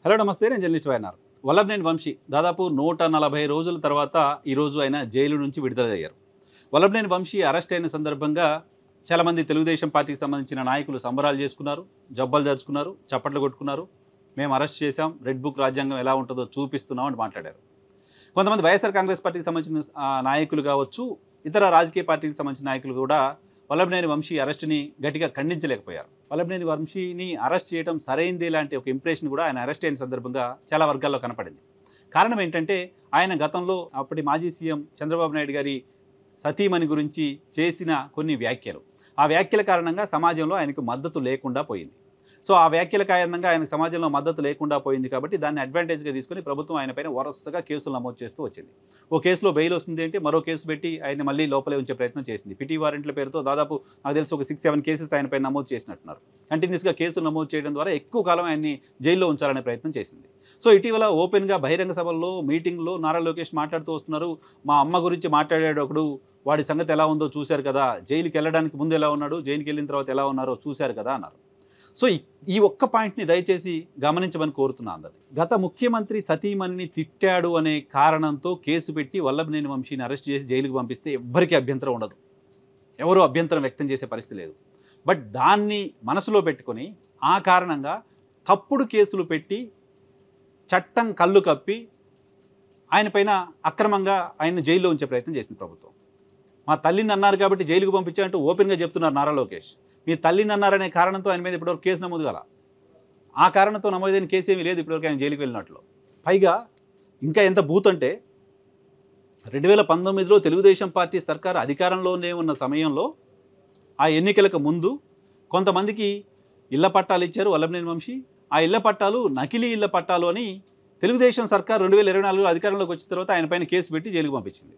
Hello నమస్తే, నేను journalist YNR. Vallabhaneni Vamsi దాదాపు 140 రోజుల తర్వాత ఈరోజు ఆయన జైలు నుంచి విడుదలయ్యారు. వల్లభనేని వంశీ అరెస్ట్ అయిన సందర్భంగా చాలామంది తెలుగుదేశం పార్టీకి సంబంధించిన నాయకులు సంబరాలు చేసుకున్నారు, జబ్బలు జరుచుకున్నారు, చప్పట్లు కొట్టుకున్నారు. మేము అరెస్ట్ చేశాం, రెడ్ బుక్ రాజ్యాంగం ఎలా ఉంటుందో చూపిస్తున్నాం అని మాట్లాడారు. కొంతమంది వైఎస్ఆర్ కాంగ్రెస్ పార్టీకి సంబంధించిన నాయకులు కావచ్చు, ఇతర రాజకీయ పార్టీకి సంబంధించిన నాయకులు కూడా వల్లభనేని వంశీ అరెస్ట్ని గట్టిగా ఖండించలేకపోయారు. వల్లభనేని వంశీని అరెస్ట్ చేయడం సరైందే లాంటి ఒక ఇంప్రెషన్ కూడా ఆయన అరెస్ట్ అయిన సందర్భంగా చాలా వర్గాల్లో కనపడింది. కారణం ఏంటంటే ఆయన గతంలో అప్పటి మాజీ సీఎం చంద్రబాబు నాయుడు గారి సతీమణి గురించి చేసిన కొన్ని వ్యాఖ్యలు, ఆ వ్యాఖ్యల కారణంగా సమాజంలో ఆయనకు మద్దతు లేకుండా పోయింది. సో ఆ వ్యాఖ్యల కారణంగా ఆయనకు సమాజంలో మద్దతు లేకుండా పోయింది కాబట్టి దాన్ని అడ్వాంటేజ్గా తీసుకుని ప్రభుత్వం ఆయన పైన వరుసగా కేసులు నమోదు చేస్తూ వచ్చింది. ఓ కేసులో బెయిల్ వస్తుంది అంటే మరో కేసు పెట్టి ఆయన మళ్ళీ లోపలే ఉంచే ప్రయత్నం చేసింది. పిటి వారెంట్ల పేరుతో దాదాపు నాకు తెలిసి ఒక 6-7 కేసెస్ ఆయన పైన నమోదు చేసినట్టున్నారు. కంటిన్యూస్గా కేసులు నమోదు చేయడం ద్వారా ఎక్కువ కాలం ఆయన్ని జైల్లో ఉంచాలనే ప్రయత్నం చేసింది. సో ఇటీవల ఓపెన్గా బహిరంగ సభల్లో మీటింగ్లో నారా లోకేష్ మాట్లాడుతూ వస్తున్నారు. మా అమ్మ గురించి మాట్లాడాడు ఒకడు, వాడి సంగతి ఎలా ఉందో చూశారు కదా, జైలుకి వెళ్ళడానికి ముందు ఎలా ఉన్నాడు, జైలుకి వెళ్ళిన తర్వాత ఎలా ఉన్నారో చూశారు కదా అన్నారు. సో ఈ ఒక్క పాయింట్ని దయచేసి గమనించమని కోరుతున్నా అందరినీ. గత ముఖ్యమంత్రి సతీమణిని తిట్టాడు అనే కారణంతో కేసు పెట్టి వల్లభనేని వంశీని అరెస్ట్ చేసి జైలుకి పంపిస్తే ఎవ్వరికీ అభ్యంతరం ఉండదు, ఎవరూ అభ్యంతరం వ్యక్తం చేసే పరిస్థితి లేదు. బట్ దాన్ని మనసులో పెట్టుకొని ఆ కారణంగా తప్పుడు కేసులు పెట్టి చట్టం కళ్ళు కప్పి ఆయన పైన అక్రమంగా ఆయన్ని జైల్లో ఉంచే ప్రయత్నం చేసింది ప్రభుత్వం. మా తల్లిని అన్నారు కాబట్టి జైలుకు పంపించాలంటూ ఓపెన్గా చెప్తున్నారు నారా లోకేష్. మీ తల్లిని అన్నారనే కారణంతో ఆయన మీద ఇప్పటివరకు కేసు నమోదు కాల, ఆ కారణంతో నమోదైన కేసు ఏమీ లేదు ఇప్పటివరకు ఆయన జైలుకి వెళ్ళినట్లు. పైగా ఇంకా ఎంత బూత్ అంటే 2019లో తెలుగుదేశం పార్టీ సర్కారు అధికారంలోనే ఉన్న సమయంలో ఆ ఎన్నికలకు ముందు కొంతమందికి ఇళ్ల పట్టాలు ఇచ్చారు వల్లభనేని వంశీ. ఆ ఇళ్ల పట్టాలు నకిలీ ఇళ్ల పట్టాలు అని తెలుగుదేశం సర్కారు 2024లో అధికారంలోకి వచ్చిన తర్వాత ఆయన పైన కేసు పెట్టి జైలుకు పంపించింది.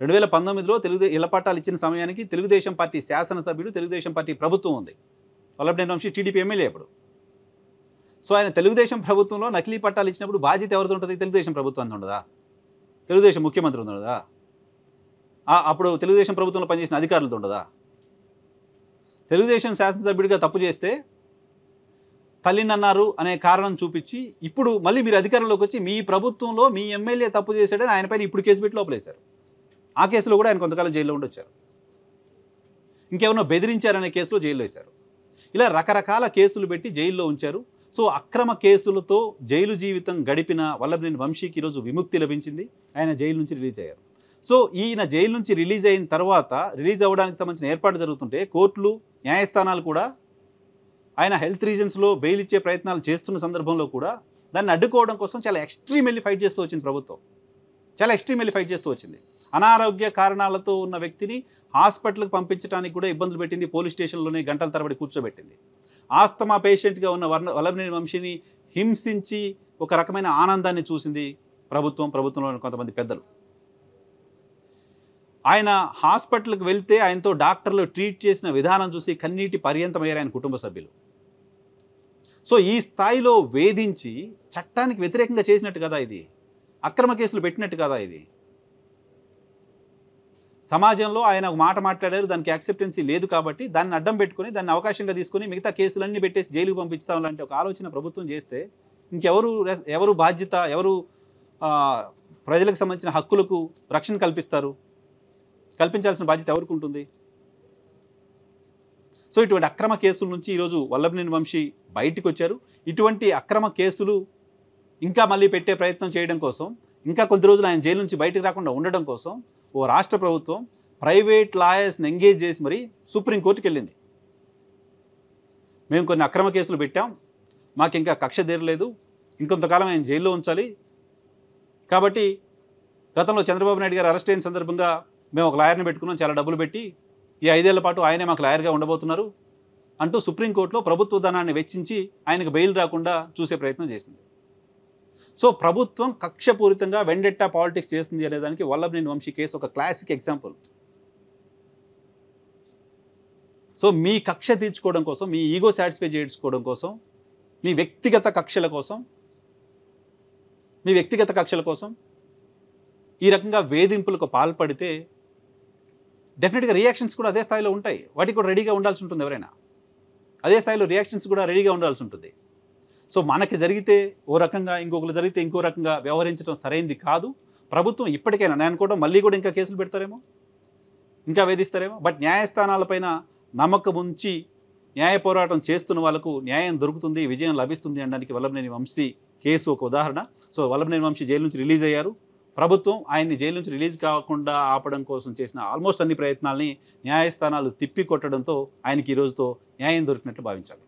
2019లో ఇళ్ల పట్టాలు ఇచ్చిన సమయానికి తెలుగుదేశం పార్టీ శాసనసభ్యుడు, తెలుగుదేశం పార్టీ ప్రభుత్వం ఉంది. వల్లభనేని వంశీ టీడీపీ ఎమ్మెల్యే అప్పుడు. సో ఆయన తెలుగుదేశం ప్రభుత్వంలో నకిలీ పట్టాలు ఇచ్చినప్పుడు బాధ్యత ఎవరితో ఉంటుంది? తెలుగుదేశం ప్రభుత్వానికి ఉండదా? తెలుగుదేశం ముఖ్యమంత్రి ఉండదా? అప్పుడు తెలుగుదేశం ప్రభుత్వంలో పనిచేసిన అధికారులతో ఉండదా? తెలుగుదేశం శాసనసభ్యుడిగా తప్పు చేస్తే తల్లిని అన్నారు అనే కారణం చూపించి ఇప్పుడు మళ్ళీ మీరు అధికారంలోకి వచ్చి మీ ప్రభుత్వంలో మీ ఎమ్మెల్యే తప్పు చేశాడని ఆయన పైన ఇప్పుడు కేసు పెట్టి లోపలేశారు. ఆ కేసులో కూడా ఆయన కొంతకాలం జైల్లో ఉండొచ్చారు. ఇంకెవరినో బెదిరించారనే కేసులో జైల్లో వేశారు. ఇలా రకరకాల కేసులు పెట్టి జైల్లో ఉంచారు. సో అక్రమ కేసులతో జైలు జీవితం గడిపిన వల్లభనేని వంశీకి ఈరోజు విముక్తి లభించింది. ఆయన జైలు నుంచి రిలీజ్ అయ్యారు. సో ఈయన జైలు నుంచి రిలీజ్ అయిన తర్వాత రిలీజ్ అవ్వడానికి సంబంధించిన ఏర్పాటు జరుగుతుంటే కోర్టులు, న్యాయస్థానాలు కూడా ఆయన హెల్త్ రీజన్స్లో బెయిల్ ఇచ్చే ప్రయత్నాలు చేస్తున్న సందర్భంలో కూడా దాన్ని అడ్డుకోవడం కోసం చాలా ఎక్స్ట్రీమెల్లీ ఫైట్ చేస్తూ వచ్చింది ప్రభుత్వం. చాలా ఎక్స్ట్రీమెల్లీ ఫైట్ చేస్తూ వచ్చింది. అనారోగ్య కారణాలతో ఉన్న వ్యక్తిని హాస్పిటల్కి పంపించడానికి కూడా ఇబ్బందులు పెట్టింది. పోలీస్ స్టేషన్లోనే గంటల తరబడి కూర్చోబెట్టింది. ఆస్తమా పేషెంట్గా ఉన్న వల్లభనేని వంశీని హింసించి ఒక రకమైన ఆనందాన్ని చూసింది ప్రభుత్వంలోని కొంతమంది పెద్దలు. ఆయన హాస్పిటల్కి వెళ్తే ఆయనతో డాక్టర్లు ట్రీట్ చేసిన విధానం చూసి కన్నీటి పర్యంతమయ్యారు ఆయన కుటుంబ సభ్యులు. సో ఈ స్థాయిలో వేధించి చట్టానికి వ్యతిరేకంగా చేసినట్టు కదా ఇది, అక్రమ కేసులు పెట్టినట్టు కదా ఇది. సమాజంలో ఆయన ఒక మాట మాట్లాడారు, దానికి యాక్సెప్టెన్సీ లేదు కాబట్టి దాన్ని అడ్డం పెట్టుకొని దాన్ని అవకాశంగా తీసుకొని మిగతా కేసులన్నీ పెట్టేసి జైలుకు పంపించుతాం లాంటి ఒక ఆలోచన ప్రభుత్వం చేస్తే ఎవరు బాధ్యత, ఎవరు ప్రజలకు సంబంధించిన హక్కులకు రక్షణ కల్పించాల్సిన బాధ్యత ఎవరికి ఉంటుంది? సో ఇటువంటి అక్రమ కేసుల నుంచి ఈరోజు వల్లభనేని వంశీ బయటికి వచ్చారు. ఇటువంటి అక్రమ కేసులు ఇంకా మళ్ళీ పెట్టే ప్రయత్నం చేయడం కోసం, ఇంకా కొద్ది రోజులు ఆయన జైలు నుంచి బయటకు రాకుండా ఉండడం కోసం ఓ రాష్ట్ర ప్రభుత్వం ప్రైవేట్ లాయర్స్ని ఎంగేజ్ చేసి మరి సుప్రీంకోర్టుకి వెళ్ళింది. మేము కొన్ని అక్రమ కేసులు పెట్టాం, మాకు ఇంకా కక్ష తీరలేదు, ఇంకొంతకాలం ఆయన జైల్లో ఉంచాలి కాబట్టి గతంలో చంద్రబాబు నాయుడు గారు అరెస్ట్ అయిన సందర్భంగా మేము ఒక లాయర్ని పెట్టుకున్నాం, చాలా డబ్బులు పెట్టి, ఈ 5 ఏళ్ల పాటు ఆయనే మాకు లాయర్గా ఉండబోతున్నారు అంటూ సుప్రీంకోర్టులో ప్రభుత్వ ధనాన్ని వెచ్చించి ఆయనకు బెయిల్ రాకుండా చూసే ప్రయత్నం చేసింది. సో ప్రభుత్వం కక్షపూరితంగా వెండెట్టా పాలిటిక్స్ చేస్తుంది అనేదానికి వల్లభనేని వంశీ కేసు ఒక క్లాసిక్ ఎగ్జాంపుల్. సో మీ కక్ష తీర్చుకోవడం కోసం, మీ ఈగో సాటిస్ఫై చేసుకోవడం కోసం, మీ వ్యక్తిగత కక్షల కోసం ఈ రకంగా వేధింపులకు పాల్పడితే డెఫినెట్గా రియాక్షన్స్ కూడా అదే స్థాయిలో ఉంటాయి. వాటికి కూడా రెడీగా ఉండాల్సి ఉంటుంది. ఎవరైనా అదే స్థాయిలో రియాక్షన్స్ కూడా రెడీగా ఉండాల్సి ఉంటుంది. సో మనకి జరిగితే ఓ రకంగా, ఇంకొకరు జరిగితే ఇంకో రకంగా వ్యవహరించడం సరైంది కాదు. ప్రభుత్వం ఇప్పటికైనా, నేను అనుకోవడం మళ్ళీ కూడా ఇంకా కేసులు పెడతారేమో, ఇంకా వేధిస్తారేమో. బట్ న్యాయస్థానాలపైన నమ్మకం ఉంచి న్యాయ పోరాటం చేస్తున్న వాళ్ళకు న్యాయం దొరుకుతుంది, విజయం లభిస్తుంది అనడానికి వల్లభనేని వంశీ కేసు ఒక ఉదాహరణ. సో వల్లభనేని వంశీ జైలు నుంచి రిలీజ్ అయ్యారు. ప్రభుత్వం ఆయన్ని జైలు నుంచి రిలీజ్ కాకుండా ఆపడం కోసం చేసిన ఆల్మోస్ట్ అన్ని ప్రయత్నాల్ని న్యాయస్థానాలు తిప్పికొట్టడంతో ఆయనకి ఈ రోజుతో న్యాయం దొరికినట్లు భావించాలి.